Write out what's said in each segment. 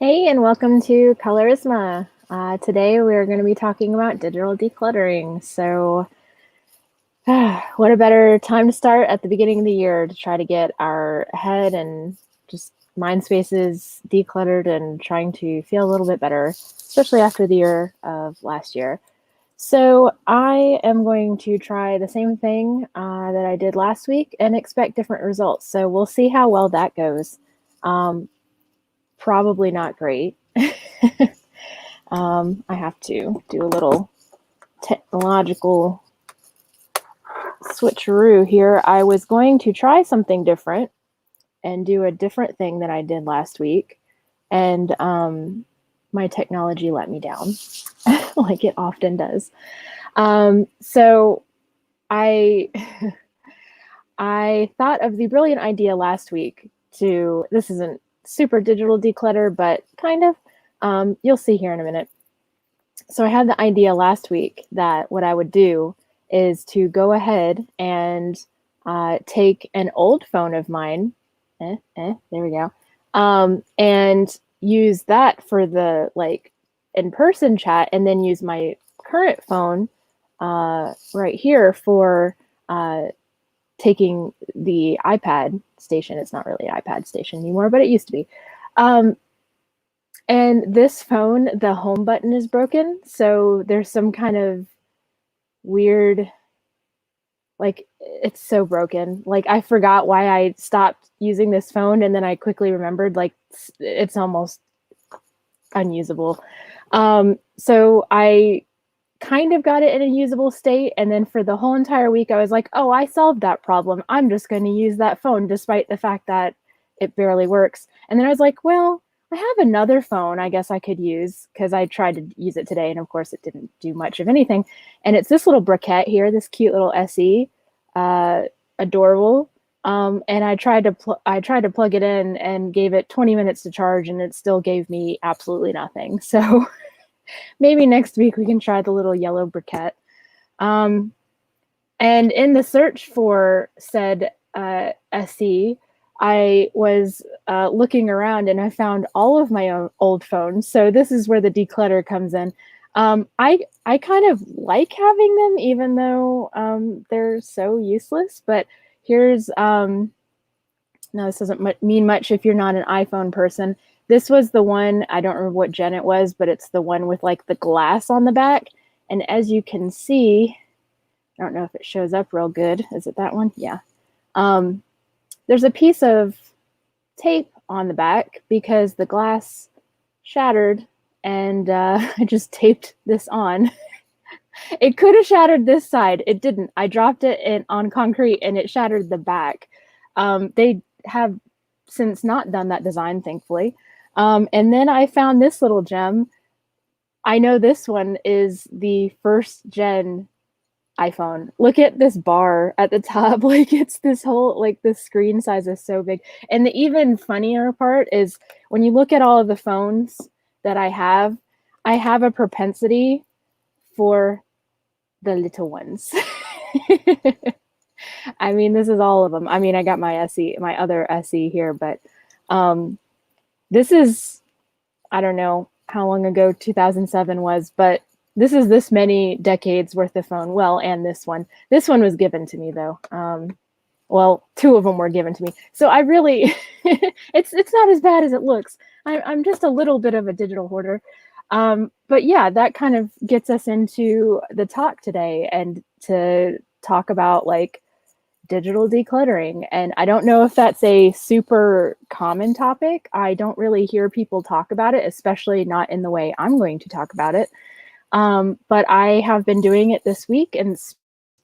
Hey, and welcome to Colourisma. Today we're going to be talking about digital decluttering. What a better time to start at the beginning of the year to try to get our head and just mind spaces decluttered and trying to feel a little bit better, especially after the year of last year. So I am going to try the same thing that I did last week and expect different results. So we'll see how well that goes. Probably not great. I have to do a little technological switcheroo here. I was going to try something different and do a different thing that I did last week, and my technology let me down, like it often does. So I I thought of the brilliant idea last week to, this isn't super digital declutter, but kind of. You'll see here in a minute. So I had the idea last week that what I would do is to go ahead and take an old phone of mine, there we go, and use that for the in-person chat, and then use my current phone right here for taking the iPad station. It's not really an iPad station anymore, but it used to be. And this phone, the home button is broken, so there's some kind of weird, it's so broken. Like, I forgot why I stopped using this phone, and then I quickly remembered, it's almost unusable. So I kind of got it in a usable state, and then for the whole entire week, I was like, oh, I solved that problem. I'm just going to use that phone, despite the fact that it barely works. And then I was like, well, I have another phone I guess I could use, because I tried to use it today, and of course it didn't do much of anything. And it's this little briquette here, this cute little SE, adorable. And I tried to plug it in and gave it 20 minutes to charge, and it still gave me absolutely nothing. So maybe next week we can try the little yellow briquette. And in the search for said SE, I was looking around, and I found all of my old phones. So this is where the declutter comes in. I kind of like having them, even though they're so useless. But here's no, this doesn't mean much if you're not an iPhone person. This was the one, I don't remember what gen it was, but it's the one with the glass on the back. And as you can see, I don't know if it shows up real good. Is it that one? Yeah. There's a piece of tape on the back because the glass shattered, and I just taped this on. It could have shattered this side. It didn't. I dropped it on concrete, and it shattered the back. They have since not done that design, thankfully. And then I found this little gem. I know this one is the first gen iPhone. Look at this bar at the top. It's this whole, the screen size is so big. And the even funnier part is when you look at all of the phones that I have a propensity for the little ones. I mean, this is all of them. I mean, I got my SE, my other SE here, but this is, I don't know how long ago 2007 was, but this is this many decades worth of phone. Well, and this one was given to me though. Well, two of them were given to me. So I really, it's not as bad as it looks. I'm just a little bit of a digital hoarder. But yeah, that kind of gets us into the talk today, and to talk about digital decluttering. And I don't know if that's a super common topic. I don't really hear people talk about it, especially not in the way I'm going to talk about it. But I have been doing it this week, and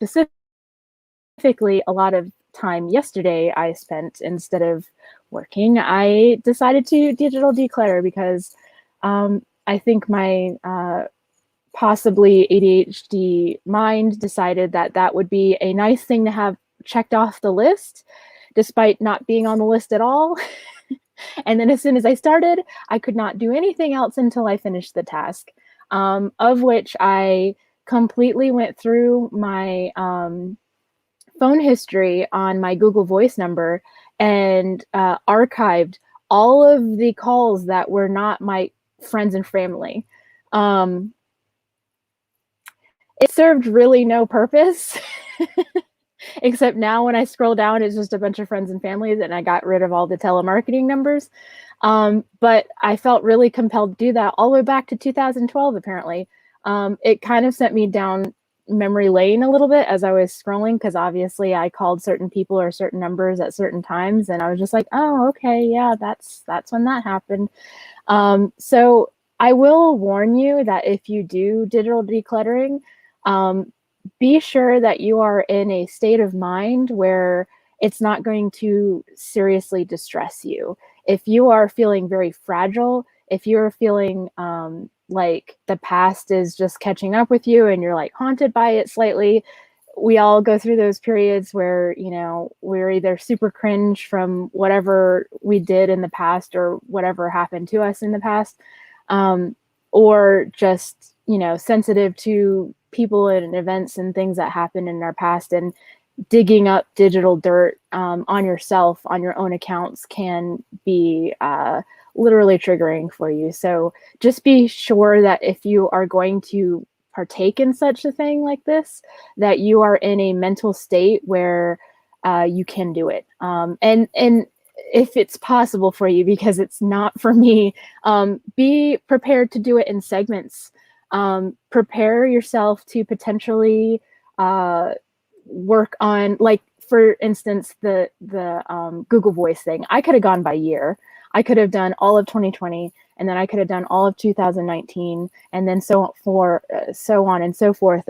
specifically a lot of time yesterday I spent, instead of working, I decided to digital declutter because I think my possibly ADHD mind decided that that would be a nice thing to have checked off the list, despite not being on the list at all. And then as soon as I started, I could not do anything else until I finished the task, of which I completely went through my phone history on my Google Voice number and archived all of the calls that were not my friends and family. It served really no purpose. Except now when I scroll down, it's just a bunch of friends and families, and I got rid of all the telemarketing numbers. But I felt really compelled to do that all the way back to 2012, apparently. It kind of sent me down memory lane a little bit as I was scrolling, because obviously I called certain people or certain numbers at certain times, and I was just like, oh, okay, yeah, that's when that happened. So I will warn you that if you do digital decluttering, be sure that you are in a state of mind where it's not going to seriously distress you. If you are feeling very fragile, if you're feeling like the past is just catching up with you and you're like haunted by it slightly, we all go through those periods where, you know, we're either super cringe from whatever we did in the past or whatever happened to us in the past, or just, you know, sensitive to people and events and things that happened in our past, and digging up digital dirt on yourself, on your own accounts, can be literally triggering for you. So just be sure that if you are going to partake in such a thing like this, that you are in a mental state where you can do it. And if it's possible for you, because it's not for me, be prepared to do it in segments. Prepare yourself to potentially work on, like, for instance, the Google Voice thing. I could have gone by year. I could have done all of 2020, and then I could have done all of 2019, and then so on and so forth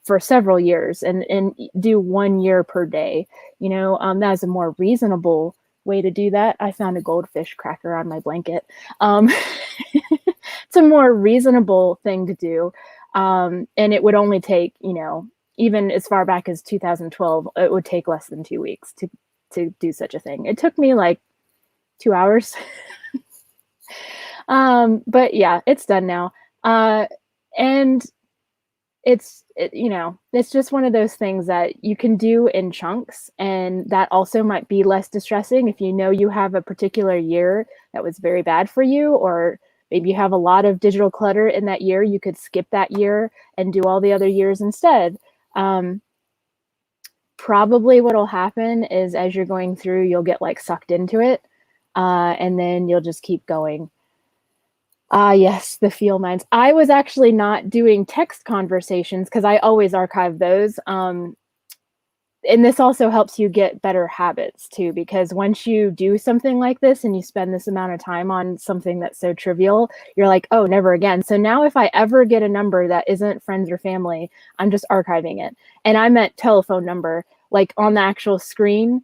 for several years, and do 1 year per day. You know, that is a more reasonable way to do that. I found a goldfish cracker on my blanket. It's a more reasonable thing to do, and it would only take, you know, even as far back as 2012, it would take less than 2 weeks to do such a thing. It took me like 2 hours. But yeah, it's done now. And you know, it's just one of those things that you can do in chunks, and that also might be less distressing if you know you have a particular year that was very bad for you, or maybe you have a lot of digital clutter in that year. You could skip that year and do all the other years instead. Probably what'll happen is, as you're going through, you'll get like sucked into it, and then you'll just keep going. Yes, the feel minds. I was actually not doing text conversations because I always archive those. And this also helps you get better habits too, because once you do something like this and you spend this amount of time on something that's so trivial, you're like, oh, never again. So now if I ever get a number that isn't friends or family, I'm just archiving it. And I meant telephone number, like on the actual screen.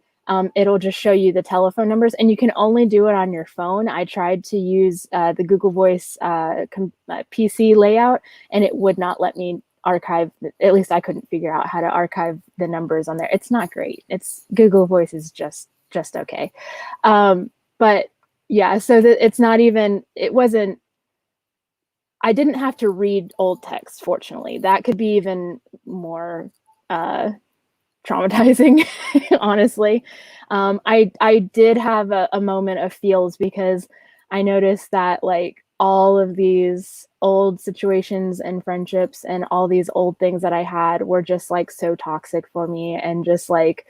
It'll just show you the telephone numbers, and you can only do it on your phone. I tried to use the Google Voice PC layout, and it would not let me archive. At least I couldn't figure out how to archive the numbers on there. It's not great. It's Google Voice is just okay. But yeah, so it's not even, it wasn't, I didn't have to read old text, fortunately. That could be even more traumatizing, honestly. I did have a moment of feels, because I noticed that like all of these old situations and friendships and all these old things that I had were just like so toxic for me, and just like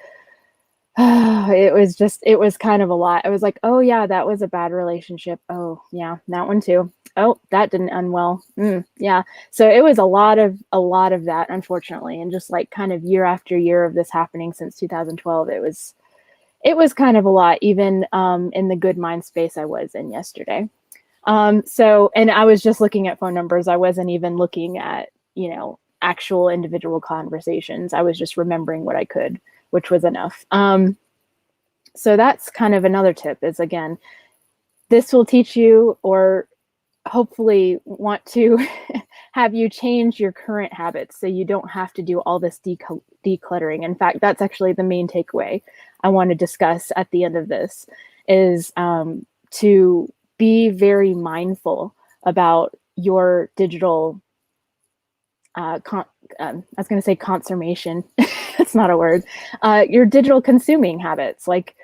it was kind of a lot. I was like, oh yeah, that was a bad relationship. Oh yeah, that one too. Oh, that didn't end well. Yeah. So it was a lot of that, unfortunately. And just like kind of year after year of this happening since 2012, it was kind of a lot, even in the good mind space I was in yesterday. So, and I was just looking at phone numbers. I wasn't even looking at, you know, actual individual conversations. I was just remembering what I could, which was enough. So that's kind of another tip, is, again, this will teach you, or hopefully want to have you change your current habits so you don't have to do all this decluttering. In fact, that's actually the main takeaway I want to discuss at the end of this, is to be very mindful about your digital I was going to say consummation. It's not a word. Your digital consuming habits. Like,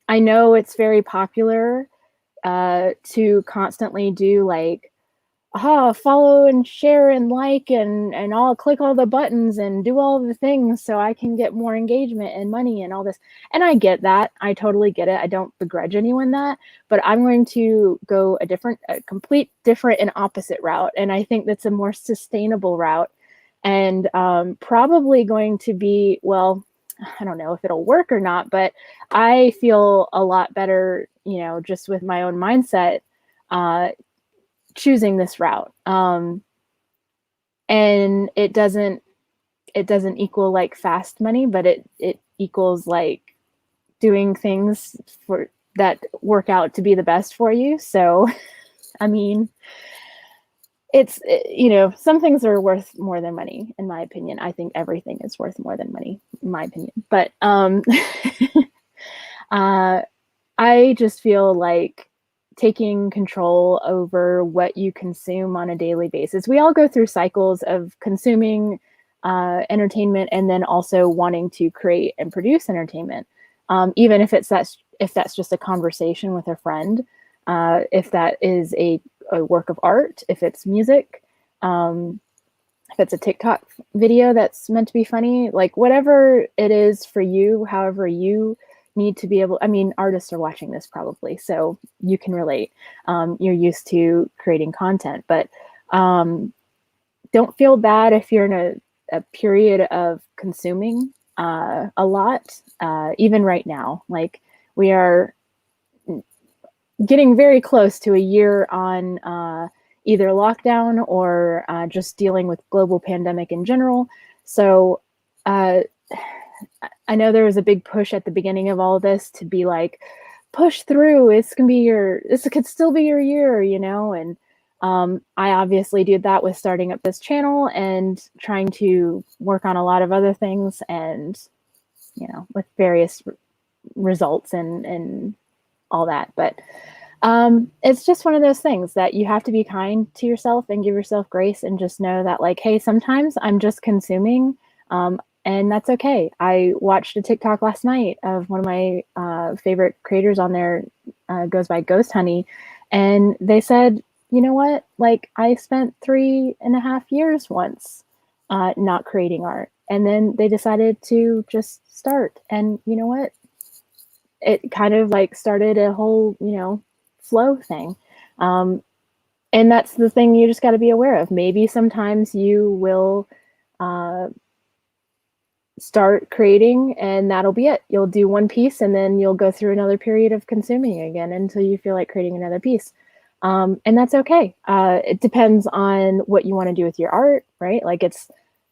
I know it's very popular to constantly do like, follow and share and like and I'll click all the buttons and do all the things so I can get more engagement and money and all this. And I get that. I totally get it. I don't begrudge anyone that, but I'm going to go a complete different and opposite route. And I think that's a more sustainable route, and probably going to be, well, I don't know if it'll work or not, but I feel a lot better, just with my own mindset, choosing this route. And it doesn't equal like fast money, but it equals like doing things for that work out to be the best for you. So, I mean, it's, some things are worth more than money, in my opinion. I think everything is worth more than money, in my opinion. But I just feel like taking control over what you consume on a daily basis. We all go through cycles of consuming entertainment and then also wanting to create and produce entertainment, even if that's just a conversation with a friend, if that is a work of art, if it's music, if it's a TikTok video that's meant to be funny, like whatever it is for you, however you need to be able, I mean, artists are watching this probably, so you can relate. You're used to creating content, but don't feel bad if you're in a period of consuming a lot, even right now. Like, we are getting very close to a year on either lockdown or just dealing with global pandemic in general. So I know there was a big push at the beginning of all this to be like, push through. This could still be your year, and I obviously did that with starting up this channel and trying to work on a lot of other things, and with various results and all that. But it's just one of those things that you have to be kind to yourself and give yourself grace, and just know that, like, hey, sometimes I'm just consuming, and that's okay. I watched a TikTok last night of one of my favorite creators on there, goes by Ghost Honey, and they said, you know what? Like, I spent 3.5 years once not creating art, and then they decided to just start. And you know what? It kind of like started a whole, flow thing. And that's the thing you just got to be aware of. Maybe sometimes you will start creating and that'll be it. You'll do one piece and then you'll go through another period of consuming again until you feel like creating another piece. And that's okay. It depends on what you want to do with your art, right? Like, it's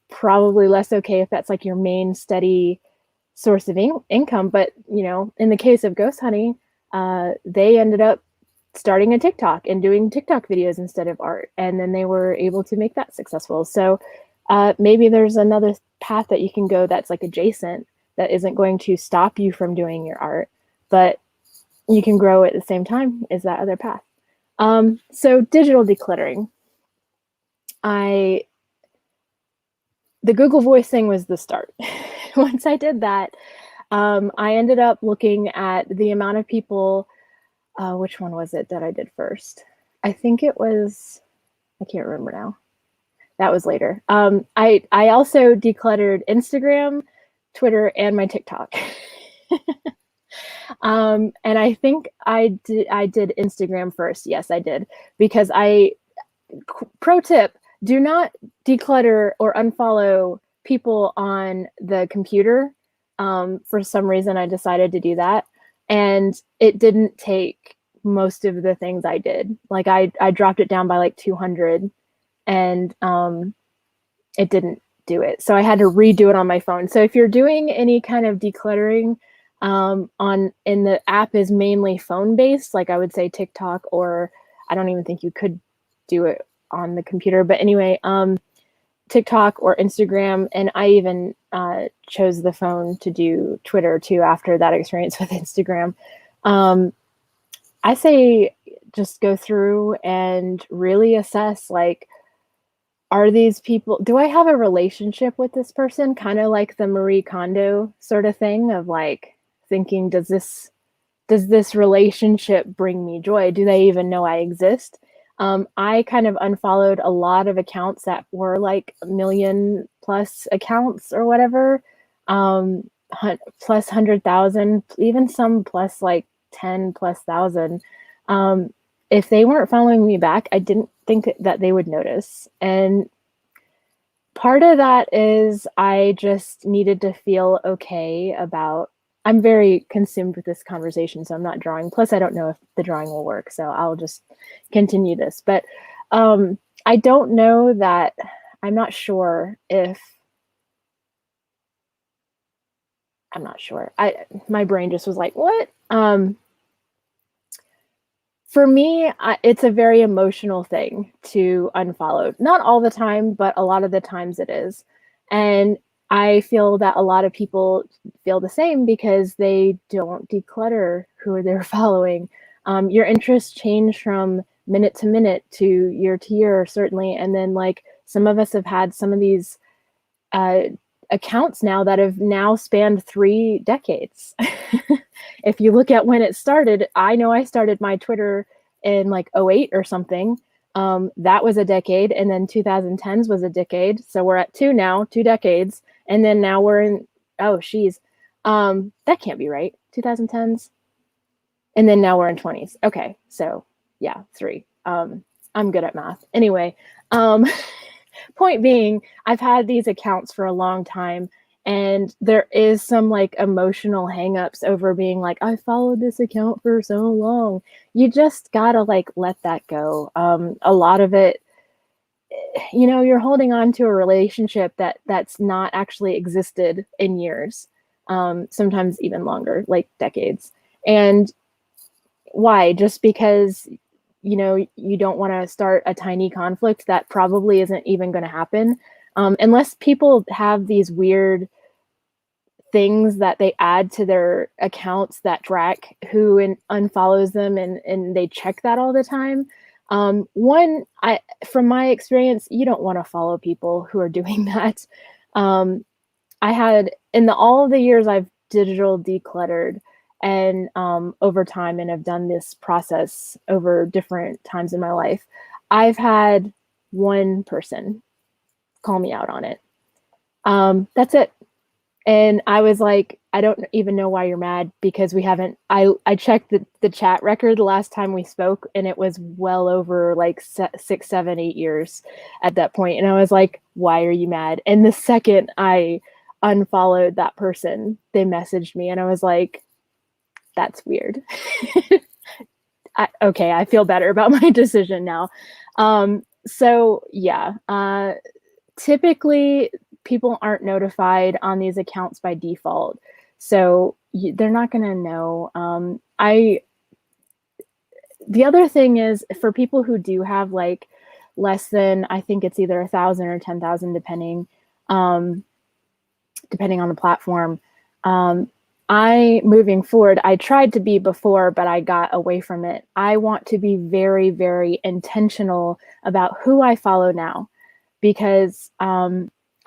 probably less okay if that's like your main steady source of income. But, in the case of Ghost Honey, they ended up starting a TikTok and doing TikTok videos instead of art. And then they were able to make that successful. So maybe there's another path that you can go that's like adjacent, that isn't going to stop you from doing your art, but you can grow at the same time as that other path. So digital decluttering. The Google Voice thing was the start. Once I did that, I ended up looking at the amount of people, which one was it that I did first? I think it was, I can't remember now. That was later. I also decluttered Instagram, Twitter, and my TikTok. And I think I did Instagram first. Yes, I did. Because pro tip, do not declutter or unfollow people on the computer. For some reason, I decided to do that. And it didn't take most of the things I did. Like, I dropped it down by like 200, and it didn't do it. So I had to redo it on my phone. So if you're doing any kind of decluttering and the app is mainly phone based, like I would say TikTok, or I don't even think you could do it on the computer. But anyway, TikTok or Instagram, and I even chose the phone to do Twitter too after that experience with Instagram. I say just go through and really assess, like, are these people, do I have a relationship with this person? Kind of like the Marie Kondo sort of thing of like thinking, does this does this relationship bring me joy? Do they even know I exist? I kind of unfollowed a lot of accounts that were like 1,000,000+ accounts or whatever, plus 100,000, even some plus like 10,000+. If they weren't following me back, I didn't think that they would notice. And part of that is I just needed to feel okay about, I'm very consumed with this conversation, so I'm not drawing. Plus, I don't know if the drawing will work, so I'll just continue this. But I don't know that, I'm not sure if, I'm not sure. My brain just was like, what? For me, it's a very emotional thing to unfollow. Not all the time, but a lot of the times it is. And I feel that a lot of people feel the same because they don't declutter who they're following. Your interests change from minute to minute to year, certainly. And then like some of us have had some of these accounts now that have now spanned 3 decades. If you look at when it started, I know I started my Twitter in like 2008 or something. That was a decade, and then 2010s was a decade. So we're at 2 now, 2 decades, and then now we're in, oh she's, that can't be right. 2010s, and then now we're in 20s. Okay, so yeah, 3. I'm good at math. Anyway, point being, I've had these accounts for a long time, and there is some like emotional hangups over being like, I followed this account for so long. You just gotta like let that go. A lot of it, you know, you're holding on to a relationship that's not actually existed in years, sometimes even longer, like decades. And why? Just because, you know, you don't want to start a tiny conflict that probably isn't even going to happen, unless people have these weird things that they add to their accounts that track who unfollows them, and they check that all the time. From my experience, you don't want to follow people who are doing that. I had, in all of the years I've digital decluttered, and over time, and have done this process over different times in my life, I've had one person call me out on it. That's it. And I was like, I don't even know why you're mad, because we haven't, I checked the chat record the last time we spoke, and it was well over like 6, 7, 8 years at that point. And I was like, why are you mad? And the second I unfollowed that person, they messaged me, and I was like, that's weird. Okay, I feel better about my decision now. So yeah, typically people aren't notified on these accounts by default, so they're not going to know. The other thing is, for people who do have like less than, I think it's either 1,000 or 10,000, depending on the platform. Moving forward, I tried to be before, but I got away from it. I want to be very, very intentional about who I follow now, because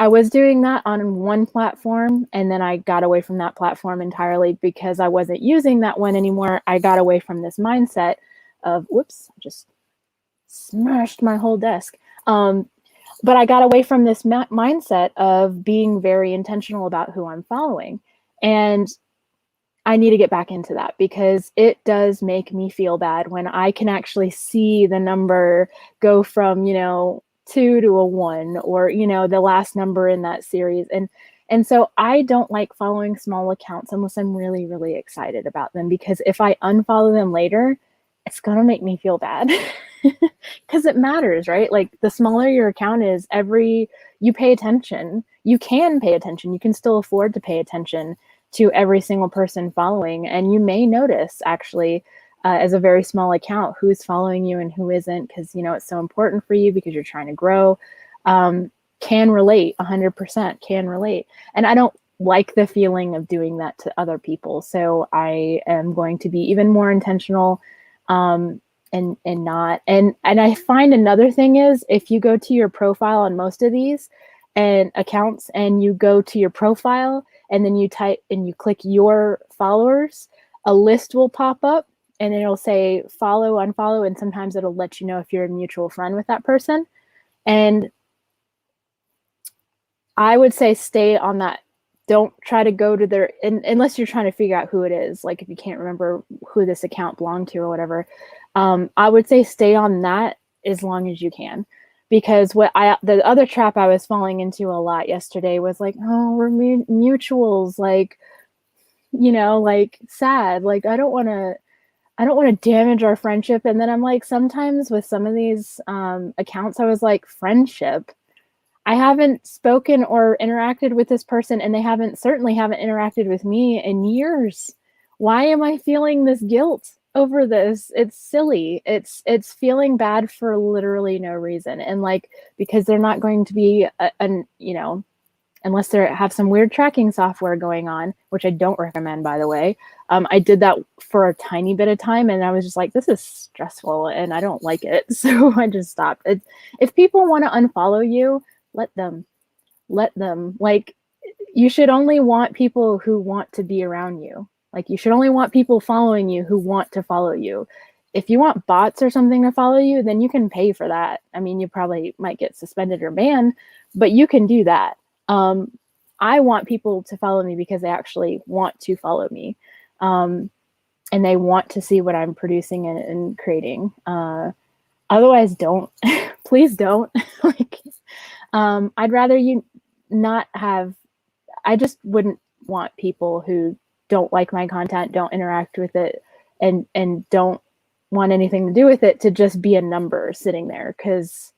I was doing that on one platform, and then I got away from that platform entirely because I wasn't using that one anymore. I got away from this mindset of, whoops, just smashed my whole desk. But I got away from this mindset of being very intentional about who I'm following. And I need to get back into that, because it does make me feel bad when I can actually see the number go from, 2 to a 1, or, the last number in that series. And so I don't like following small accounts unless I'm really, really excited about them, because if I unfollow them later, it's going to make me feel bad, because it matters, right? Like, the smaller your account is, you pay attention, you can pay attention, you can still afford to pay attention to every single person following. And you may notice, actually, as a very small account, who's following you and who isn't, because, it's so important for you because you're trying to grow. Can relate, 100% can relate. And I don't like the feeling of doing that to other people. So I am going to be even more intentional, and I find another thing is, if you go to your profile on most of these and accounts, and you go to your profile, and then you type and you click your followers, a list will pop up and it'll say follow, unfollow, and sometimes it'll let you know if you're a mutual friend with that person. And I would say stay on that. Don't try to go to their, unless you're trying to figure out who it is, like if you can't remember who this account belonged to or whatever. I would say stay on that as long as you can. Because the other trap I was falling into a lot yesterday was like, oh, we're mutuals, like, you know, like sad, like I don't want to damage our friendship. And then I'm like, sometimes with some of these accounts, I was like, friendship. I haven't spoken or interacted with this person, and they certainly haven't interacted with me in years. Why am I feeling this guilt over this? It's silly. It's feeling bad for literally no reason. And like, because they're not going to be you know, unless they have some weird tracking software going on, which I don't recommend, by the way. I did that for a tiny bit of time, and I was just like, this is stressful, and I don't like it. So I just stopped. If people want to unfollow you, let them. Like, you should only want people who want to be around you. Like, you should only want people following you who want to follow you. If you want bots or something to follow you, then you can pay for that. I mean, you probably might get suspended or banned, but you can do that. I want people to follow me because they actually want to follow me. And they want to see what I'm producing and creating. Otherwise, don't. Please don't. Like, I'd rather you not have, I just wouldn't want people who don't like my content, don't interact with it, and don't want anything to do with it to just be a number sitting there, because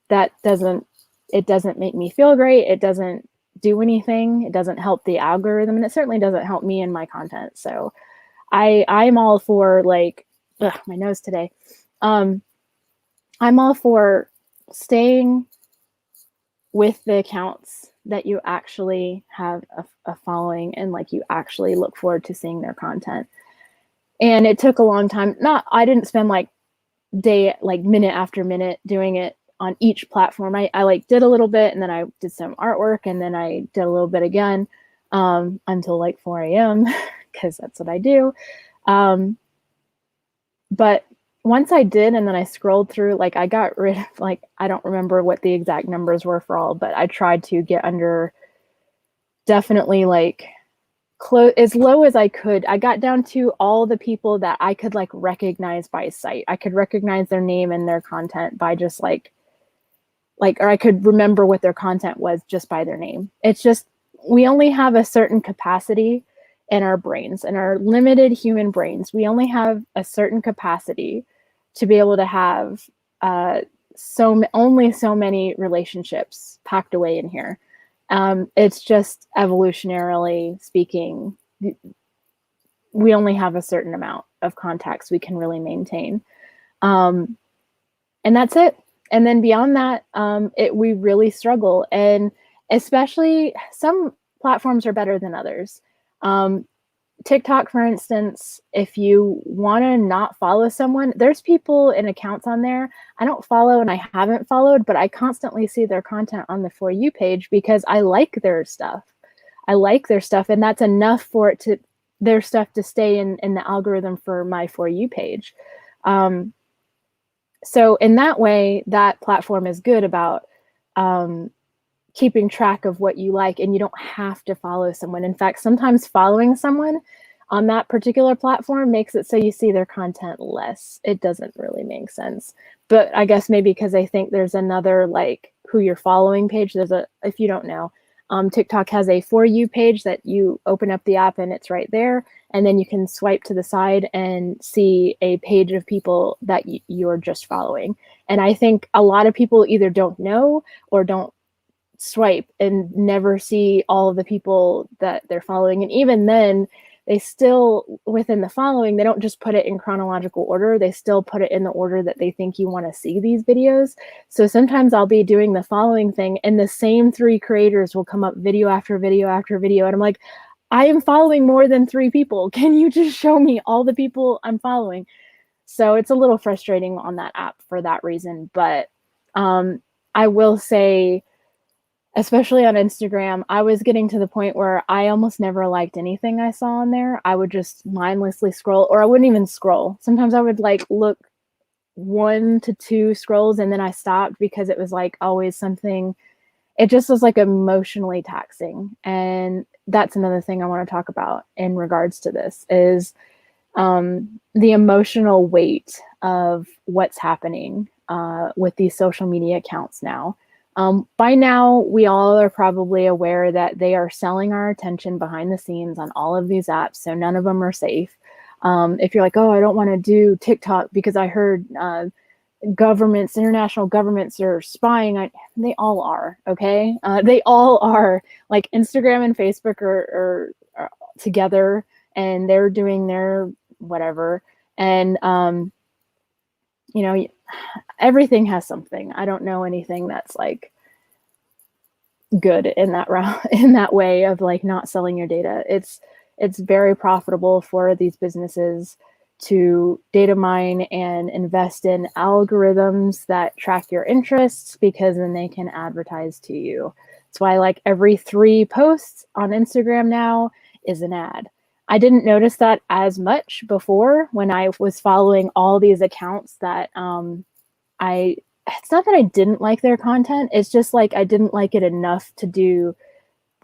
it doesn't make me feel great. It doesn't do anything. It doesn't help the algorithm, and it certainly doesn't help me and my content. So I'm all for, like, my nose today. I'm all for staying with the accounts that you actually have a following, and like you actually look forward to seeing their content. And it took a long time. I didn't spend like minute after minute doing it on each platform. I like did a little bit, and then I did some artwork, and then I did a little bit again until like 4 a.m. because that's what I do. But once I did, and then I scrolled through, like I got rid of, like, I don't remember what the exact numbers were for all, but I tried to get under definitely like as low as I could. I got down to all the people that I could like recognize by sight. I could recognize their name and their content by just or I could remember what their content was just by their name. It's just, we only have a certain capacity in our brains, in our limited human brains. We only have a certain capacity to be able to have only so many relationships packed away in here. It's just evolutionarily speaking, we only have a certain amount of contacts we can really maintain. And that's it. And then beyond that, we really struggle. And especially some platforms are better than others. TikTok, for instance, if you want to not follow someone, there's people and accounts on there I don't follow and I haven't followed, but I constantly see their content on the For You page because I like their stuff. I like their stuff, and that's enough for their stuff to stay in the algorithm for my For You page. So in that way, that platform is good about keeping track of what you like, and you don't have to follow someone. In fact, sometimes following someone on that particular platform makes it so you see their content less. It doesn't really make sense. But I guess maybe because I think there's another, like, who you're following page. If you don't know, TikTok has a For You page that you open up the app and it's right there. And then you can swipe to the side and see a page of people that you're just following. And I think a lot of people either don't know or don't swipe and never see all of the people that they're following. And even then, they still, within the following, they don't just put it in chronological order. They still put it in the order that they think you want to see these videos. So sometimes I'll be doing the following thing and the same 3 creators will come up video after video after video. And I'm like, I am following more than 3 people. Can you just show me all the people I'm following? So it's a little frustrating on that app for that reason. But I will say, especially on Instagram, I was getting to the point where I almost never liked anything I saw on there. I would just mindlessly scroll, or I wouldn't even scroll. Sometimes I would like look 1 to 2 scrolls and then I stopped because it was like always something, it just was like emotionally taxing. And that's another thing I want to talk about in regards to this is the emotional weight of what's happening with these social media accounts now. By now, we all are probably aware that they are selling our attention behind the scenes on all of these apps, so none of them are safe. If you're like, oh, I don't want to do TikTok because I heard governments, international governments are spying, they all are, okay? They all are. Like Instagram and Facebook are together and they're doing their whatever. And, you know, everything has something. I don't know anything that's like good in that route, in that way of like not selling your data. It's very profitable for these businesses to data mine and invest in algorithms that track your interests, because then they can advertise to you. That's why like every 3 posts on Instagram now is an ad. I didn't notice that as much before when I was following all these accounts that it's not that I didn't like their content. It's just like I didn't like it enough to do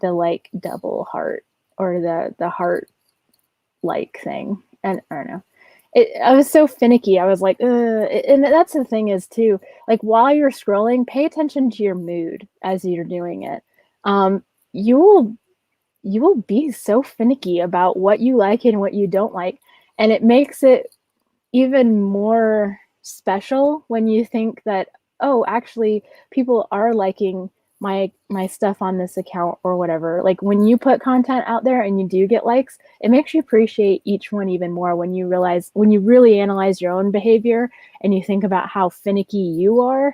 the like double heart or the heart like thing. And I don't know. I was so finicky. I was like, ugh. And that's the thing is too, like while you're scrolling, pay attention to your mood as you're doing it. You will be so finicky about what you like and what you don't like. And it makes it even more special when you think that, oh, actually people are liking my stuff on this account or whatever. Like when you put content out there and you do get likes, it makes you appreciate each one even more when you realize, when you really analyze your own behavior and you think about how finicky you are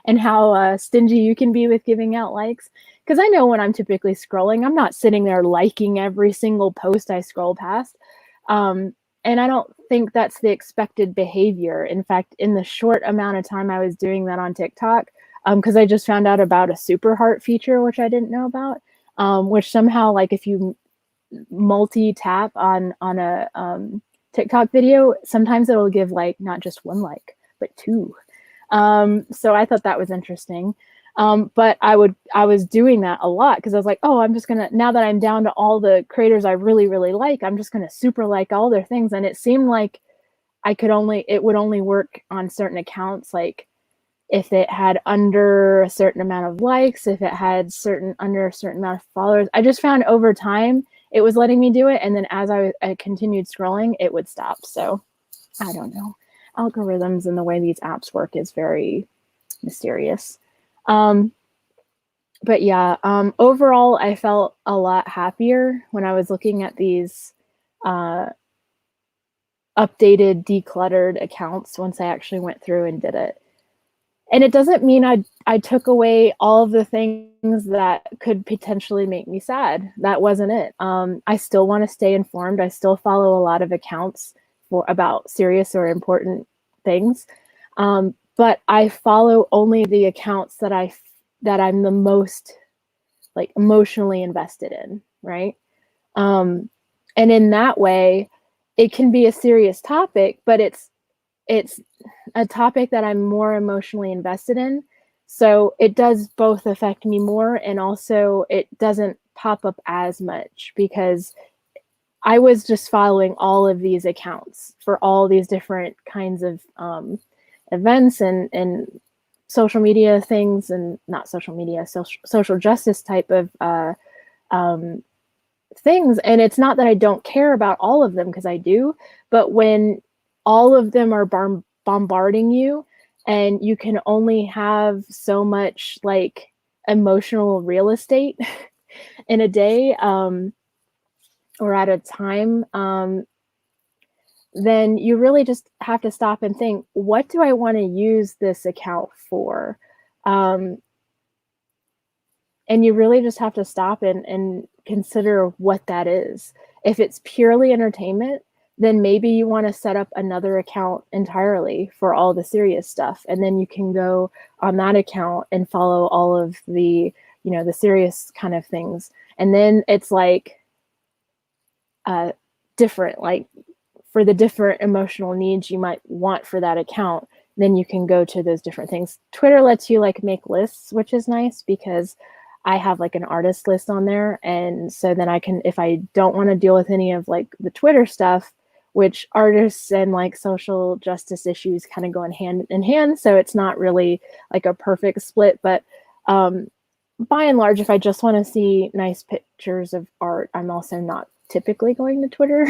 and how stingy you can be with giving out likes. Because I know when I'm typically scrolling, I'm not sitting there liking every single post I scroll past. And I don't think that's the expected behavior. In fact, in the short amount of time I was doing that on TikTok, because I just found out about a super heart feature, which I didn't know about, which somehow, like if you multi-tap on a TikTok video, sometimes it'll give like not just 1 like, but 2. So I thought that was interesting. But I was doing that a lot because I was like, oh, I'm just gonna, now that I'm down to all the creators I really, really like, I'm just gonna super like all their things. And it seemed like it would only work on certain accounts, like if it had under a certain amount of likes, if it had under a certain amount of followers. I just found over time it was letting me do it, and then as I continued scrolling, it would stop. So I don't know. Algorithms and the way these apps work is very mysterious. But yeah, overall, I felt a lot happier when I was looking at these updated, decluttered accounts once I actually went through and did it. And it doesn't mean I took away all of the things that could potentially make me sad. That wasn't it. I still want to stay informed. I still follow a lot of accounts about serious or important things. But I follow only the accounts that I'm the most like emotionally invested in, right? And in that way, it can be a serious topic, but it's a topic that I'm more emotionally invested in. So it does both affect me more, and also it doesn't pop up as much because I was just following all of these accounts for all these different kinds of events and social media things, and not social media, social justice type of things. And it's not that I don't care about all of them, because I do, but when all of them are bombarding you and you can only have so much like emotional real estate in a day or at a time, then you really just have to stop and think, what do I want to use this account for? And you really just have to stop and consider what that is. If it's purely entertainment, then maybe you want to set up another account entirely for all the serious stuff. And then you can go on that account and follow all of the, the serious kind of things. And then it's like different, like for the different emotional needs you might want for that account, then you can go to those different things. Twitter lets you like make lists, which is nice because I have like an artist list on there. And so then I can, if I don't want to deal with any of like the Twitter stuff, which artists and like social justice issues kind of go in hand. So it's not really like a perfect split, but by and large, if I just want to see nice pictures of art, I'm also not typically going to Twitter.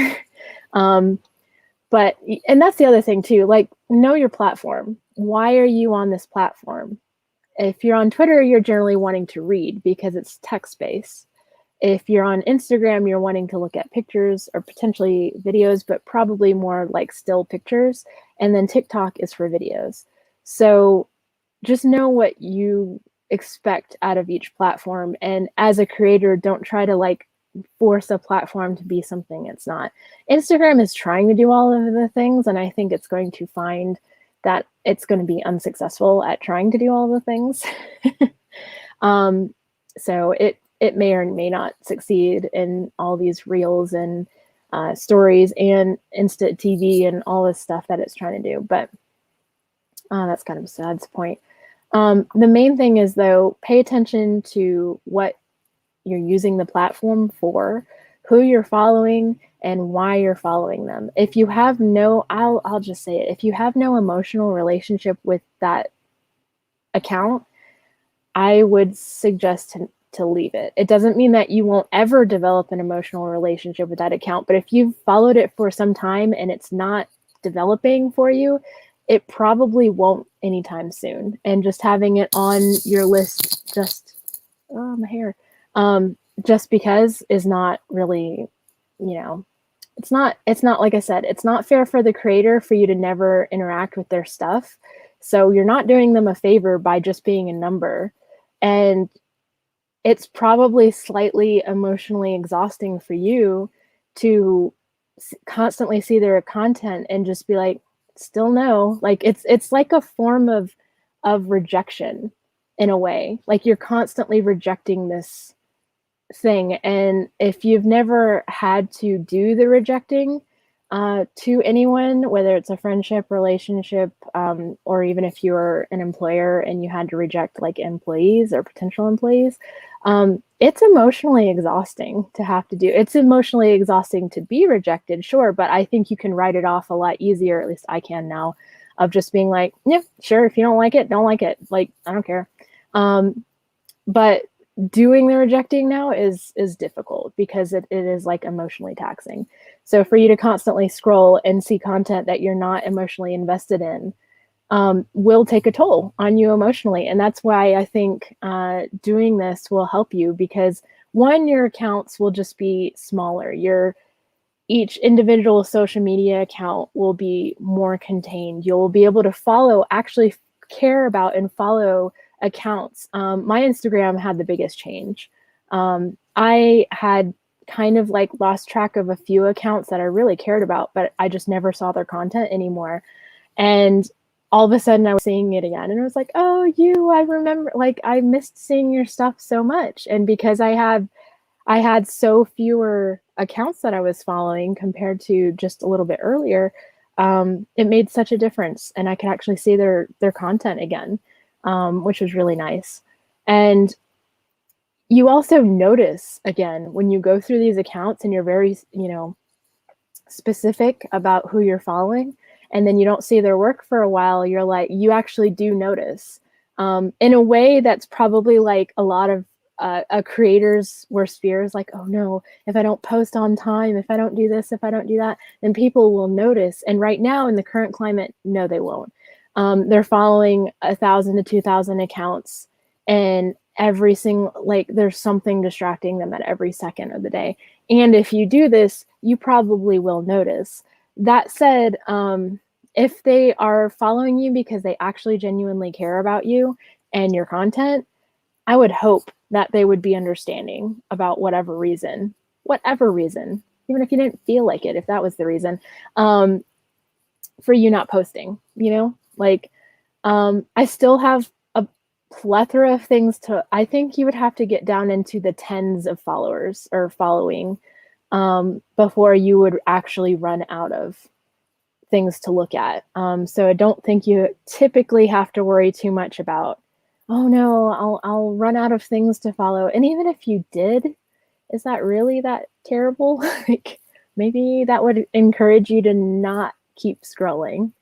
But, and that's the other thing too, like know your platform. Why are you on this platform? If you're on Twitter, you're generally wanting to read because it's text-based. If you're on Instagram, you're wanting to look at pictures or potentially videos, but probably more like still pictures. And then TikTok is for videos. So just know what you expect out of each platform. And as a creator, don't try to like force a platform to be something it's not. Instagram is trying to do all of the things, and I think it's going to find that it's going to be unsuccessful at trying to do all the things. So it may or may not succeed in all these reels and stories and instant TV and all this stuff that it's trying to do. But that's kind of besides the point. The main thing is, though, pay attention to what you're using the platform for, who you're following, and why you're following them. If you have no, I'll just say it, if you have no emotional relationship with that account, I would suggest to leave it. It doesn't mean that you won't ever develop an emotional relationship with that account, but if you've followed it for some time and it's not developing for you, it probably won't anytime soon. And just having it on your list, my hair, just because is not really, it's not like I said, it's not fair for the creator for you to never interact with their stuff. So you're not doing them a favor by just being a number. And it's probably slightly emotionally exhausting for you to constantly see their content and just be like, still no. Like it's like a form of rejection in a way. Like you're constantly rejecting this thing. And if you've never had to do the rejecting to anyone, whether it's a friendship, relationship, or even if you're an employer and you had to reject like employees or potential employees, it's emotionally exhausting to have to do. It's emotionally exhausting to be rejected, sure, but I think you can write it off a lot easier, at least I can now, of just being like, yeah, sure, if you don't like it, don't like it. Like, I don't care. But doing the rejecting now is difficult because it is like emotionally taxing. So for you to constantly scroll and see content that you're not emotionally invested in will take a toll on you emotionally. And that's why I think doing this will help you, because one, your accounts will just be smaller. Each individual social media account will be more contained. You'll be able to actually care about and follow accounts. My Instagram had the biggest change. I had kind of like lost track of a few accounts that I really cared about, but I just never saw their content anymore. And all of a sudden I was seeing it again, and I was like, oh, I remember, like, I missed seeing your stuff so much. And because I had so fewer accounts that I was following compared to just a little bit earlier, it made such a difference, and I could actually see their content again, which was really nice. And you also notice, again, when you go through these accounts and you're very, specific about who you're following, and then you don't see their work for a while, you're like, you actually do notice, in a way that's probably like a lot of a creator's worst fear is like, oh no, if I don't post on time, if I don't do this, if I don't do that, then people will notice. And right now in the current climate, no, they won't. They're following 1,000 to 2,000 accounts, and every single, like, there's something distracting them at every second of the day. And if you do this, you probably will notice. That said, if they are following you because they actually genuinely care about you and your content, I would hope that they would be understanding about whatever reason. even if you didn't feel like it, if that was the reason, for you not posting, you know, like, I still have a plethora of things I think you would have to get down into the tens of followers or following, before you would actually run out of things to look at. So I don't think you typically have to worry too much about, oh no, I'll run out of things to follow. And even if you did, is that really that terrible? Like, maybe that would encourage you to not keep scrolling.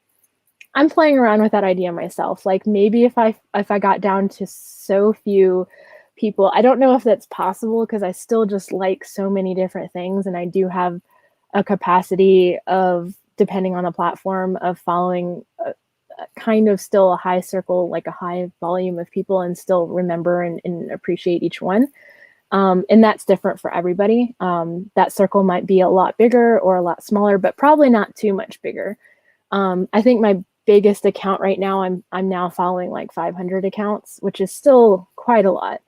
I'm playing around with that idea myself. Like, maybe if I got down to so few people, I don't know if that's possible because I still just like so many different things, and I do have a capacity of, depending on the platform, of following a kind of still a high circle, like a high volume of people, and still remember and appreciate each one. And that's different for everybody. That circle might be a lot bigger or a lot smaller, but probably not too much bigger. I think my biggest account right now, I'm now following like 500 accounts, which is still quite a lot.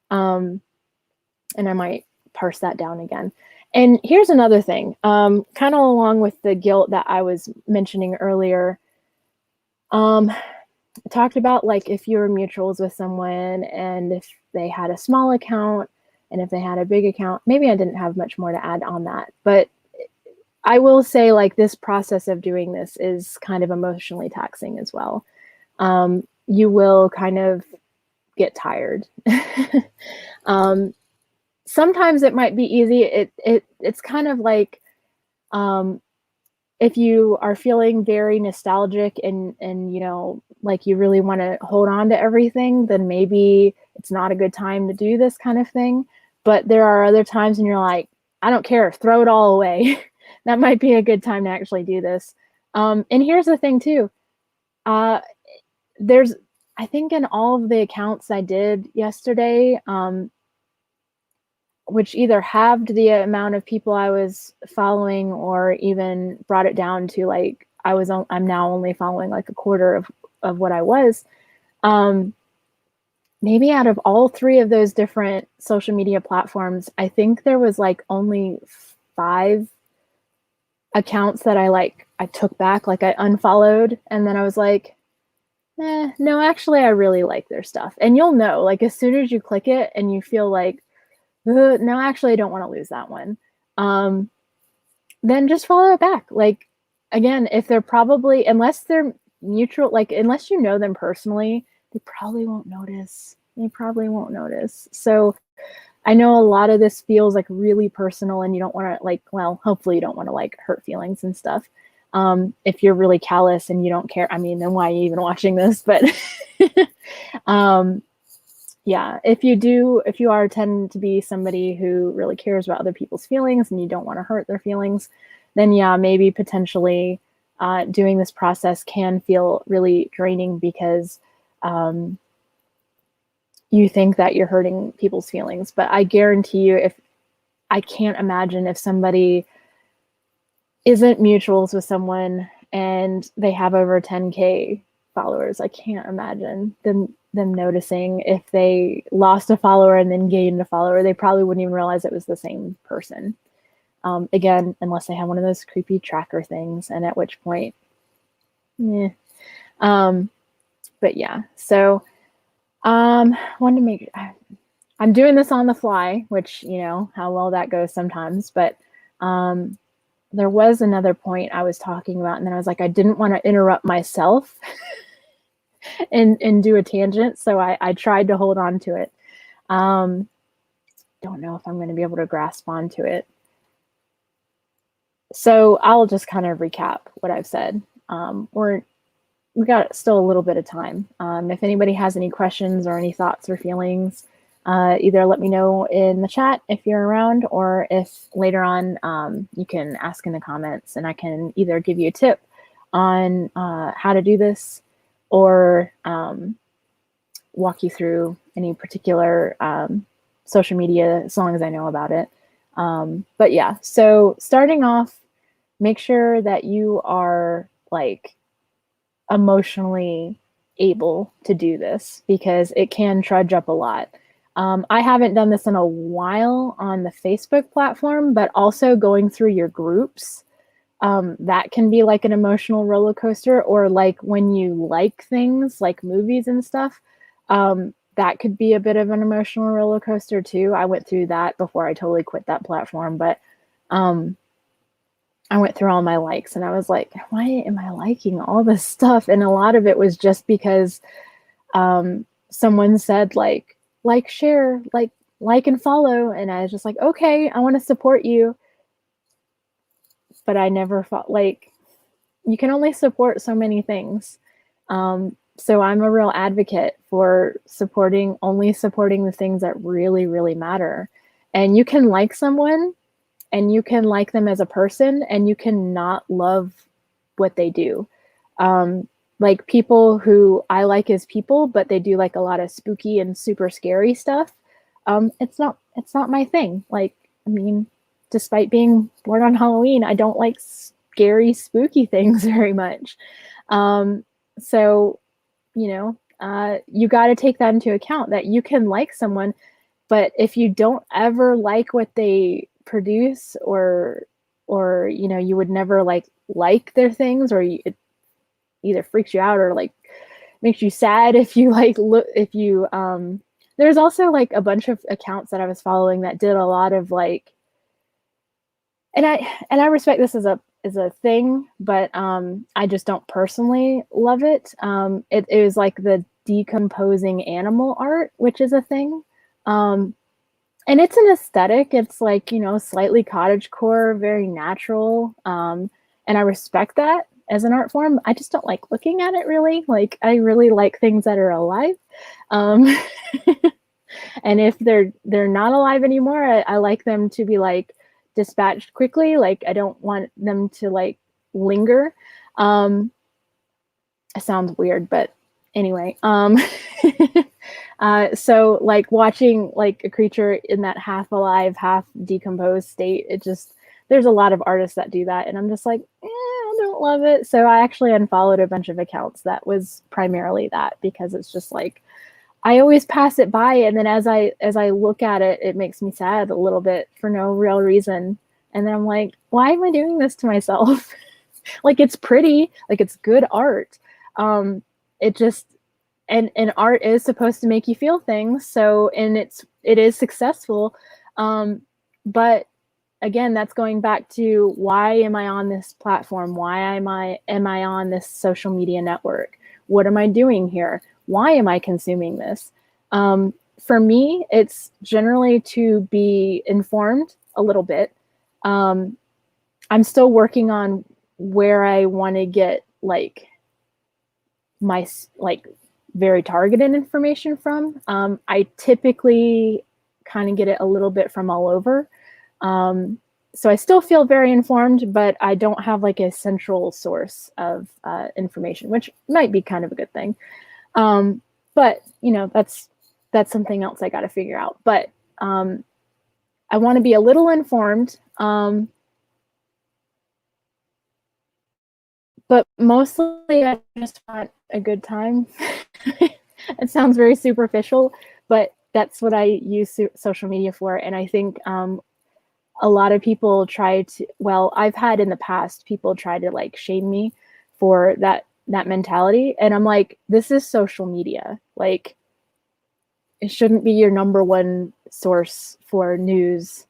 And I might parse that down again. And here's another thing, kind of along with the guilt that I was mentioning earlier. I talked about, like, if you were mutuals with someone and if they had a small account and if they had a big account, maybe I didn't have much more to add on that, but I will say, like, this process of doing this is kind of emotionally taxing as well. You will kind of get tired. Sometimes it might be easy. It's kind of like, if you are feeling very nostalgic and you know, like, you really want to hold on to everything, then maybe it's not a good time to do this kind of thing. But there are other times when you're like, I don't care, throw it all away. That might be a good time to actually do this. And here's the thing too. There's, I think in all of the accounts I did yesterday, which either halved the amount of people I was following or even brought it down to, like, I'm now only following like a quarter of what I was. Maybe out of all three of those different social media platforms, I think there was like only 5 accounts that I took back, like I unfollowed, and then I was like, no, actually I really like their stuff. And you'll know, like, as soon as you click it and you feel like, no, actually I don't want to lose that one, then just follow it back. Like, again, if they're probably, unless they're mutual, like, unless you know them personally, they probably won't notice. So I know a lot of this feels like really personal, and you don't want to, like, well, hopefully you don't want to like hurt feelings and stuff. If you're really callous and you don't care, I mean, then why are you even watching this? But yeah, if you are tend to be somebody who really cares about other people's feelings and you don't want to hurt their feelings, then yeah, maybe potentially doing this process can feel really draining because you think that you're hurting people's feelings. But I guarantee you, I can't imagine if somebody isn't mutuals with someone and they have over 10K followers, I can't imagine them noticing if they lost a follower and then gained a follower. They probably wouldn't even realize it was the same person. Again, unless they have one of those creepy tracker things, and at which point, yeah. But yeah, so wanted to make, I'm doing this on the fly, which, you know, how well that goes sometimes, but there was another point I was talking about, and then I was like, I didn't want to interrupt myself and do a tangent, so I tried to hold on to it. Don't know if I'm going to be able to grasp onto it. So I'll just kind of recap what I've said. We got still a little bit of time. If anybody has any questions or any thoughts or feelings, either let me know in the chat if you're around, or if later on you can ask in the comments, and I can either give you a tip on how to do this, or walk you through any particular social media, as long as I know about it. But yeah, so starting off, make sure that you are like emotionally able to do this, because it can trudge up a lot. I haven't done this in a while on the Facebook platform, but also going through your groups, that can be like an emotional roller coaster. Or like when you like things like movies and stuff, that could be a bit of an emotional roller coaster too. I went through that before I totally quit that platform, but I went through all my likes and I was like, why am I liking all this stuff? And a lot of it was just because someone said like, share, like and follow. And I was just like, okay, I want to support you. But I never felt like you can only support so many things. So I'm a real advocate for only supporting the things that really, really matter. And you can like someone and you can like them as a person and you can not love what they do. Like people who I like as people, but they do like a lot of spooky and super scary stuff. It's not my thing. Like, I mean, despite being born on Halloween, I don't like scary, spooky things very much. So, you know, you got to take that into account, that you can like someone, but if you don't ever like what they produce, or you know, you would never like their things, or it either freaks you out or like makes you sad if you like look if you there's also like a bunch of accounts that I was following that did a lot of like, and I respect this as a thing, but I just don't personally love it. It was like the decomposing animal art, which is a thing. And it's an aesthetic. It's like, you know, slightly cottagecore, very natural. And I respect that as an art form. I just don't like looking at it really. Like, I really like things that are alive. And if they're not alive anymore, I like them to be like dispatched quickly. Like, I don't want them to like linger. It sounds weird, but anyway. So like watching like a creature in that half alive, half decomposed state, there's a lot of artists that do that. And I'm just like, I don't love it. So I actually unfollowed a bunch of accounts that was primarily that, because it's just like, I always pass it by. And then as I look at it, it makes me sad a little bit for no real reason. And then I'm like, why am I doing this to myself? Like, it's pretty, like it's good art. It just, and art is supposed to make you feel things. So, and it is successful. But again, that's going back to, why am I on this platform? Why am I on this social media network? What am I doing here? Why am I consuming this? For me, it's generally to be informed a little bit. I'm still working on where I want to get like my like very targeted information from. I typically kind of get it a little bit from all over. So I still feel very informed, but I don't have like a central source of information, which might be kind of a good thing. But you know, that's something else I got to figure out. But I want to be a little informed, but mostly I just want a good time. It sounds very superficial, but that's what I use social media for. And I think a lot of people try to, well, I've had in the past people try to like shame me for that mentality. And I'm like, this is social media. Like, it shouldn't be your number one source for news.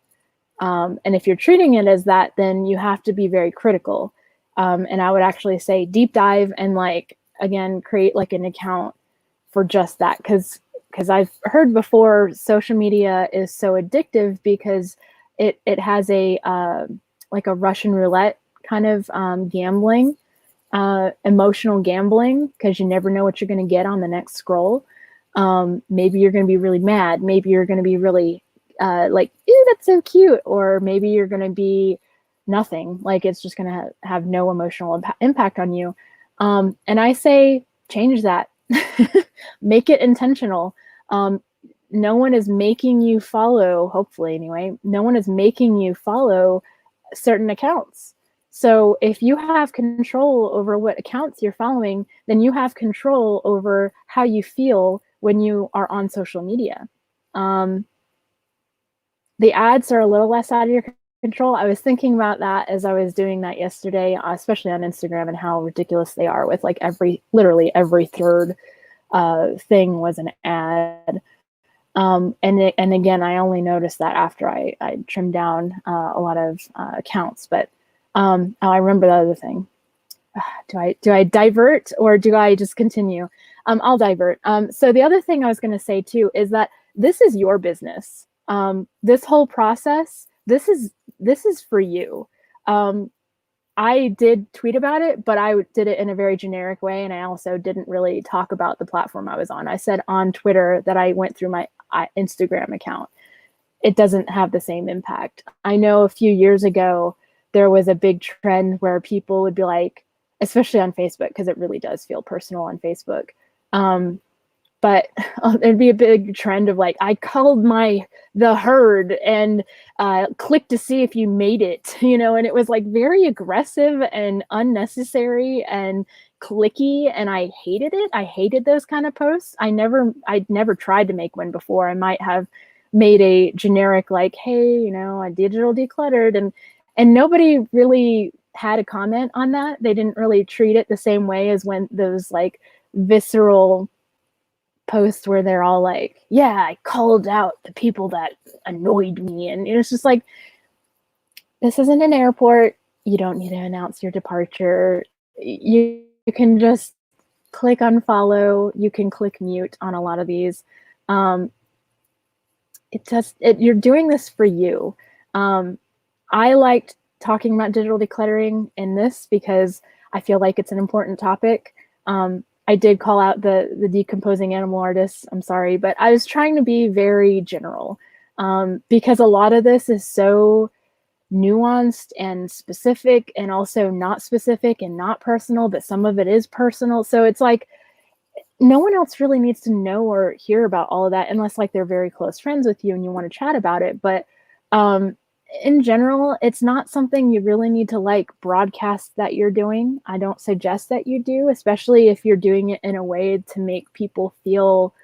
And if you're treating it as that, then you have to be very critical. And I would actually say deep dive and like, again, create like an account for just that. Because I've heard before, social media is so addictive because it has a like a Russian roulette kind of gambling, emotional gambling, because you never know what you're going to get on the next scroll. Maybe you're going to be really mad. Maybe you're going to be really like, ew, that's so cute. Or maybe you're going to be nothing. Like, it's just going to have no emotional impact on you. And I say, change that. Make it intentional. No one is making you follow, hopefully anyway, no one is making you follow certain accounts. So if you have control over what accounts you're following, then you have control over how you feel when you are on social media. Um, the ads are a little less out of your control. I was thinking about that as I was doing that yesterday, especially on Instagram, and how ridiculous they are with like literally every third thing was an ad. And again, I only noticed that after I trimmed down a lot of accounts. But oh, I remember the other thing. Do I divert or do I just continue? I'll divert. So the other thing I was going to say too is that this is your business. This whole process, this is for you. I did tweet about it, but I did it in a very generic way, and I also didn't really talk about the platform I was on. I said on Twitter that I went through my Instagram account. It doesn't have the same impact. I know a few years ago there was a big trend where people would be like, especially on Facebook, because it really does feel personal on Facebook. But there'd be a big trend of like, I culled the herd and click to see if you made it, and it was like very aggressive and unnecessary and clicky, and I hated it. I hated those kind of posts. I'd never tried to make one before. I might have made a generic like, hey, I digital decluttered, and nobody really had a comment on that. They didn't really treat it the same way as when those like visceral posts where they're all like, yeah, I called out the people that annoyed me. And it's just like, this isn't an airport. You don't need to announce your departure. You can just click unfollow. You can click mute on a lot of these. You're doing this for you. I liked talking about digital decluttering in this because I feel like it's an important topic. I did call out the decomposing animal artists. I'm sorry, but I was trying to be very general because a lot of this is so nuanced and specific, and also not specific and not personal, but some of it is personal. So it's like no one else really needs to know or hear about all of that unless like they're very close friends with you and you want to chat about it. But in general, it's not something you really need to like broadcast that you're doing. I don't suggest that you do, especially if you're doing it in a way to make people feel,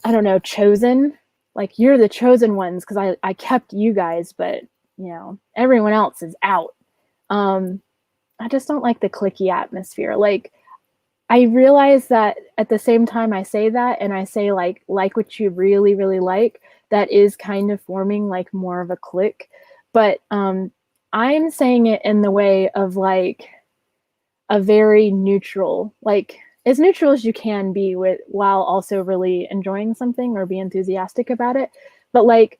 I don't know, chosen. Like you're the chosen ones because I kept you guys, but everyone else is out. I just don't like the clicky atmosphere. Like I realize that at the same time I say that and I say like what you really, really like, that is kind of forming like more of a clique. But I'm saying it in the way of like a very neutral, like as neutral as you can be with while also really enjoying something or be enthusiastic about it. But like,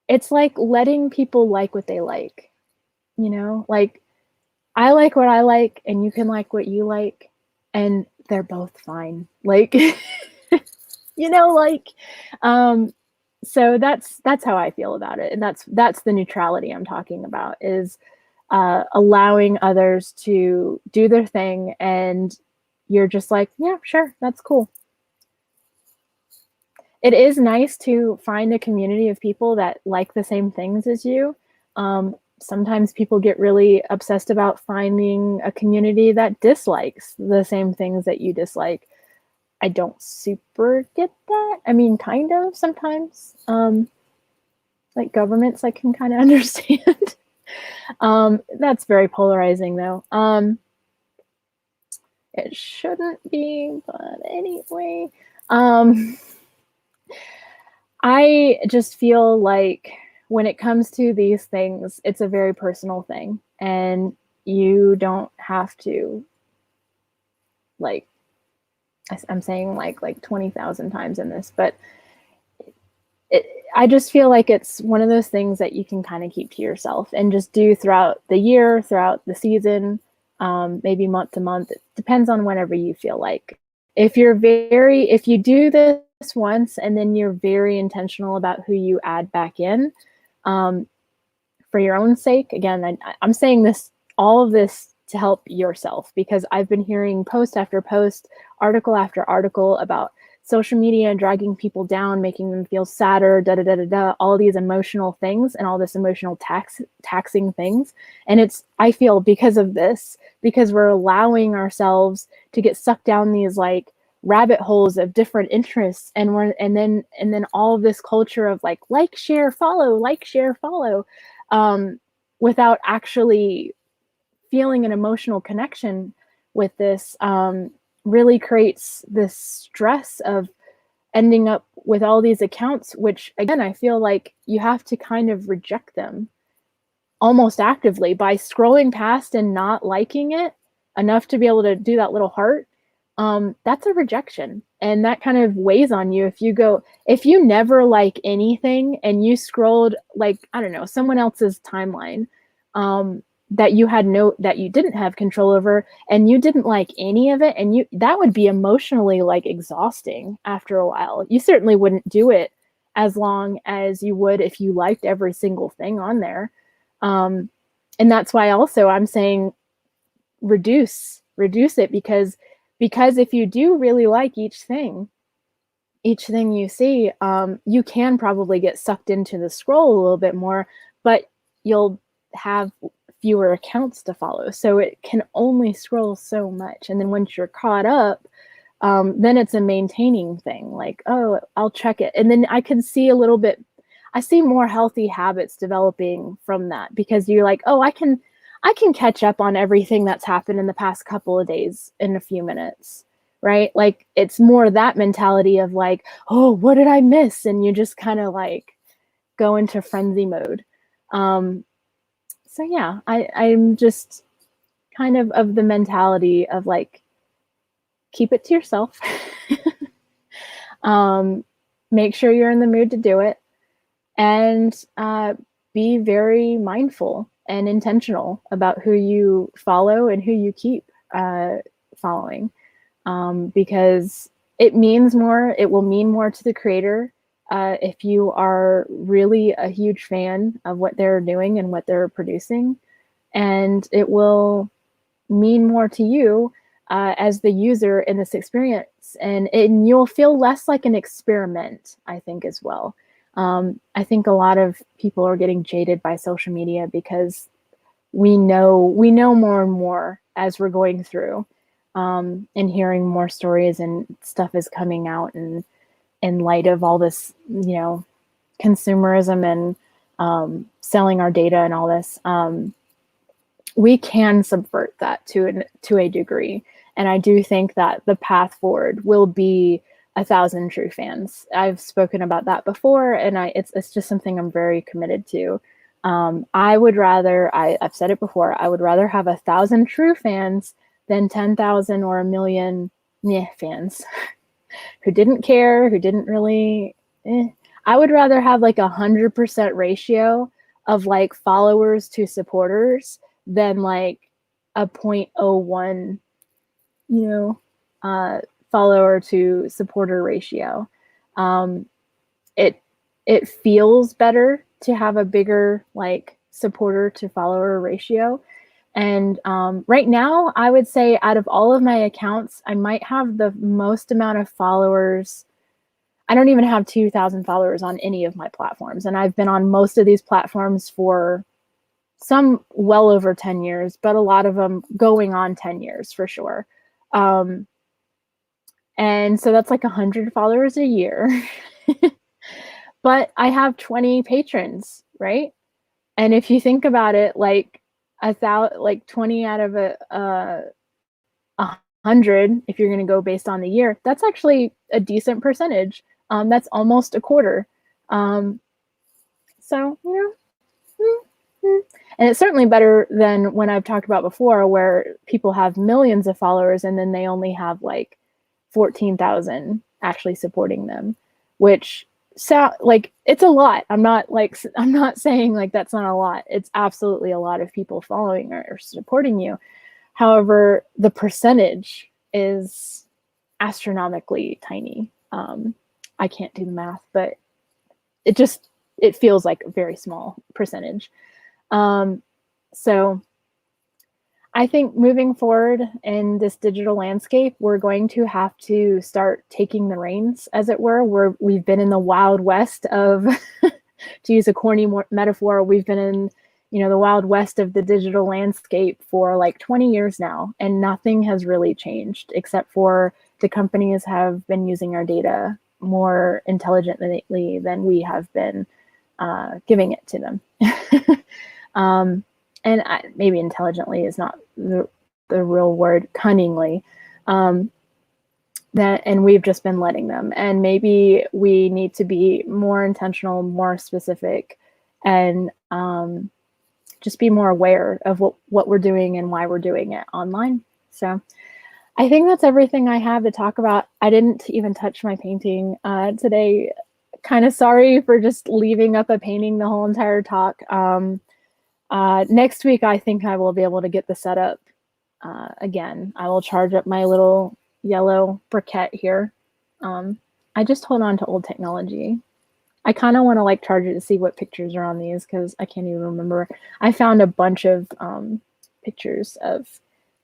it's like letting people like what they like, like I like what I like and you can like what you like and they're both fine. Like, so that's how I feel about it. And that's the neutrality I'm talking about, is allowing others to do their thing and you're just like, yeah, sure, that's cool. It is nice to find a community of people that like the same things as you. Sometimes people get really obsessed about finding a community that dislikes the same things that you dislike. I don't super get that. I mean, kind of sometimes. Like governments, I can kind of understand. That's very polarizing, though. It shouldn't be, but anyway. I just feel like when it comes to these things, it's a very personal thing, and you don't have to, like, I'm saying like 20,000 times in this, but I just feel like it's one of those things that you can kind of keep to yourself and just do throughout the year, throughout the season, maybe month to month. It depends on whenever you feel like. If you do this once and then you're very intentional about who you add back in, for your own sake, again, I'm saying all of this to help yourself, because I've been hearing post after post, article after article about social media dragging people down, making them feel sadder, all these emotional things and all this emotional taxing things. And I feel because of this, because we're allowing ourselves to get sucked down these like rabbit holes of different interests, and then all of this culture of like share follow, without actually feeling an emotional connection with this, really creates this stress of ending up with all these accounts, which again, I feel like you have to kind of reject them almost actively by scrolling past and not liking it enough to be able to do that little heart. That's a rejection, and that kind of weighs on you. If you never like anything and you scrolled, like, I don't know, someone else's timeline, that you didn't have control over, and you didn't like any of it, and that would be emotionally like exhausting after a while. You certainly wouldn't do it as long as you would if you liked every single thing on there. And that's why also I'm saying reduce it, because if you do really like each thing you see, you can probably get sucked into the scroll a little bit more, but you'll have fewer accounts to follow. So it can only scroll so much. And then once you're caught up, then it's a maintaining thing. Like, oh, I'll check it. And then I see more healthy habits developing from that, because you're like, oh, I can catch up on everything that's happened in the past couple of days in a few minutes, right? Like, it's more that mentality of like, oh, what did I miss? And you just kind of like go into frenzy mode. So yeah, I'm just kind of the mentality of like, keep it to yourself. Make sure you're in the mood to do it, and be very mindful and intentional about who you follow and who you keep following, because it will mean more to the creator if you are really a huge fan of what they're doing and what they're producing, and it will mean more to you as the user in this experience, and you'll feel less like an experiment, I think, as well. I think a lot of people are getting jaded by social media because we know more and more as we're going through, and hearing more stories and stuff is coming out, and in light of all this, consumerism and selling our data and all this, we can subvert that to a degree. And I do think that the path forward will be 1,000 true fans. I've spoken about that before, and it's just something I'm very committed to. I've said it before, I would rather have 1,000 true fans than 10,000 or 1 million fans who didn't care, who didn't really. I would rather have like 100% ratio of like followers to supporters than like a 0.01, follower to supporter ratio. It feels better to have a bigger like supporter to follower ratio. And right now, I would say out of all of my accounts, I might have the most amount of followers. I don't even have 2,000 followers on any of my platforms. And I've been on most of these platforms for some well over 10 years, but a lot of them going on 10 years for sure. And so that's like 100 followers a year. But I have 20 patrons, right? And if you think about it, like 20 out of 100, if you're going to go based on the year, that's actually a decent percentage. That's almost a quarter. So, and it's certainly better than when I've talked about before, where people have millions of followers and then they only have like 14,000 actually supporting them, which like it's a lot. I'm not saying like that's not a lot. It's absolutely a lot of people following or supporting you. However, the percentage is astronomically tiny. I can't do the math, but it feels like a very small percentage. So I think moving forward in this digital landscape, we're going to have to start taking the reins, as it were. We've been in the Wild West of, to use a corny metaphor, we've been in, the Wild West of the digital landscape for like 20 years now, and nothing has really changed except for the companies have been using our data more intelligently than we have been giving it to them. And maybe intelligently is not the real word, cunningly. And we've just been letting them. And maybe we need to be more intentional, more specific, and just be more aware of what we're doing and why we're doing it online. So I think that's everything I have to talk about. I didn't even touch my painting today. Kind of sorry for just leaving up a painting the whole entire talk. Next week, I think I will be able to get the setup again. I will charge up my little yellow briquette here. I just hold on to old technology. I kind of want to like charge it to see what pictures are on these because I can't even remember. I found a bunch of pictures of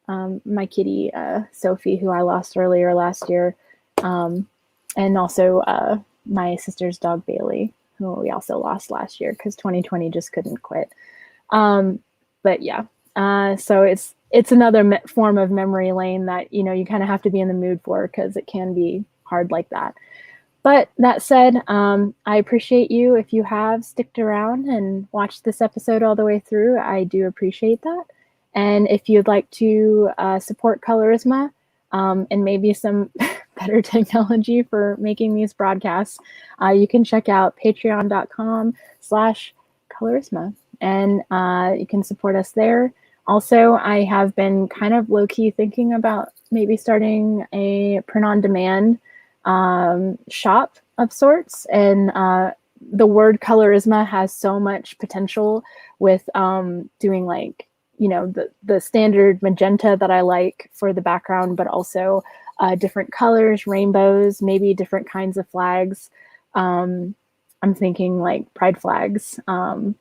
my kitty, Sophie, who I lost earlier last year, and also my sister's dog, Bailey, who we also lost last year because 2020 just couldn't quit. But yeah, so it's another form of memory lane that, you know, you kind of have to be in the mood for because it can be hard like that. But that said, I appreciate you if you have sticked around and watched this episode all the way through. I do appreciate that. And if you'd like to support Colourisma and maybe some better technology for making these broadcasts, you can check out patreon.com/Colourisma. And you can support us there. Also, I have been kind of low-key thinking about maybe starting a print-on-demand shop of sorts. And the word Colourisma has so much potential with doing like, you know, the standard magenta that I like for the background, but also different colors, rainbows, maybe different kinds of flags. I'm thinking like pride flags,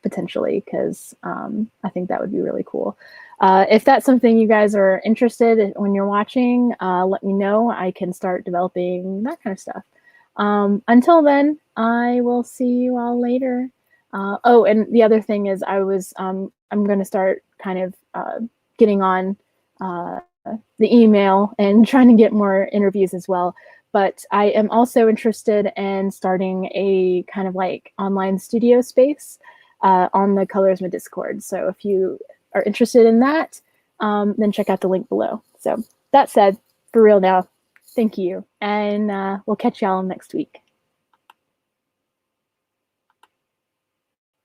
potentially, because I think that would be really cool. If that's something you guys are interested in when you're watching, let me know. I can start developing that kind of stuff. Until then, I will see you all later. Oh, and the other thing is I'm going to start kind of getting on the email and trying to get more interviews as well. But I am also interested in starting a kind of like online studio space on the Colourisma Discord. So if you are interested in that, then check out the link below. So that said, for real now, thank you. And we'll catch y'all next week.